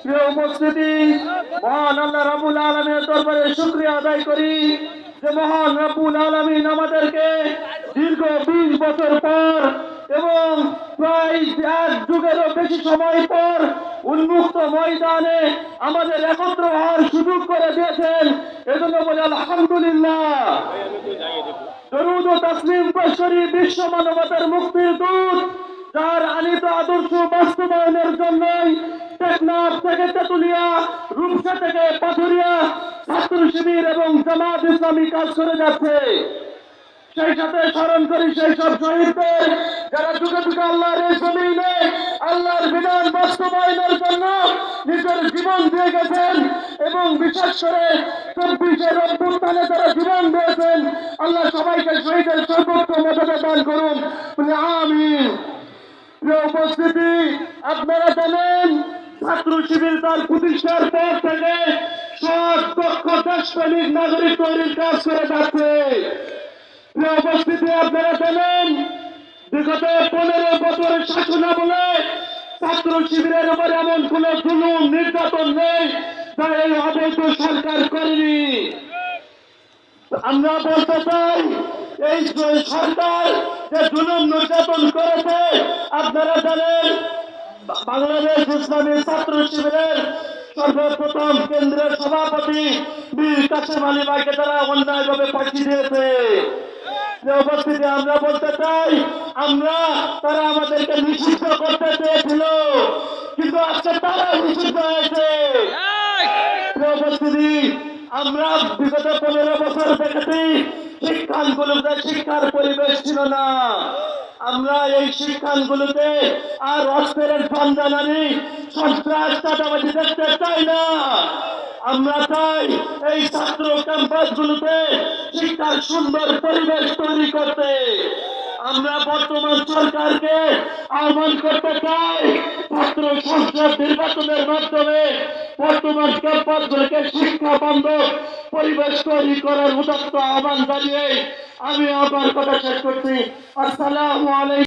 প্রিয় উপস্থিতি, মহান আল্লাহ রাব্বুল আলামিনের দরবারে শুকরিয়া আদায় করি যে মহান রাব্বুল আলামিন আমাদেরকে দীর্ঘ 20 বছর পর এবং প্রায় 1 যুগেরও বেশি সময় পর উন্মুক্ত ময়দানে আমাদের একত্র হওয়ার সুযোগ করে দিয়েছেন। এজন্য বলি আলহামদুলিল্লাহ। দরুদ ও তাসলিম পেশ করি বিশ্ব মানবতার মুক্তির দূত, যার আনিত আদর্শ বাস্তবায়নের জন্যই টেকনাফ থেকে তেতুলিয়া, রূপসা থেকে পাথুরিয়া ছাত্র শিবির এবং জামাত ইসলামী কাজ করে যাচ্ছে। সেই সাথে স্মরণ করি সেই সব শহীদদের যারা যুগে যুগে আল্লাহর এই জমিনে আল্লাহর বিধান বাস্তবায়নের জন্য নিজের জীবন দিয়ে গেছেন এবং বিশেষ করে 24-এর অভ্যুত্থানে তারা জীবন দিয়েছেন। আল্লাহ সবাইকে শহীদের সর্বোচ্চ মর্যাদা দান করুন, আমিন। প্রিয় উপস্থিতি, আপনারা জানেন ছাত্র শিবির তার প্রতিষ্ঠার পর থেকে সৎ দক্ষ দেশপ্রেমিক নাগরিক তৈরির কাজ করে যাচ্ছে। প্রিয় উপস্থিতি, আপনারা জানেন বিগত 15 বছরের শাসনামলে ছাত্র শিবিরের উপর এমন কোন জুলুম নির্যাতন নেই যা এই অবৈধ সরকার করেনি। আমরা বলতে চাই এই সরকার যে জুলুম নির্যাতন করেছে, আপনারা জানেন বাংলাদেশ ইসলামী ছাত্র শিবিরের সর্বপ্রথম কেন্দ্রের সভাপতি মীর কাসেম আলী ভাইকে তারা অন্যায়ভাবে ফাঁসি দিয়েছে। উপস্থিতি, আমরা বলতে চাই তারা আমাদেরকে নিষিদ্ধ করতে চেয়েছিল, কিন্তু আজকে তারা নিষিদ্ধ হয়েছে। উপস্থিতি, আমরা বিগত 15 বছর দেখেছি শিক্ষাঙ্গনগুলোতে শিক্ষার পরিবেশ ছিল না। আমরা এই শিক্ষাঙ্গনগুলোতে আর অস্ত্রের সন্ধানী সন্ত্রাস চাঁদাবাজি দেখতে চাই না। আমরা চাই এই ছাত্র ক্যাম্পাসগুলোতে শিক্ষার সুন্দর পরিবেশ তৈরি করতে। আমরা বর্তমান সরকারকে আহ্বান করতে চাই ছাত্র সংসদ নির্বাচনের মাধ্যমে বর্তমান ক্যাম্পাসগুলোকে শিক্ষা বান্ধব পরিবেশ তৈরি করার উদাত্ত আহ্বান জানিয়ে আমি আমার কথা শেষ করছি। আসসালামু আলাইকুম।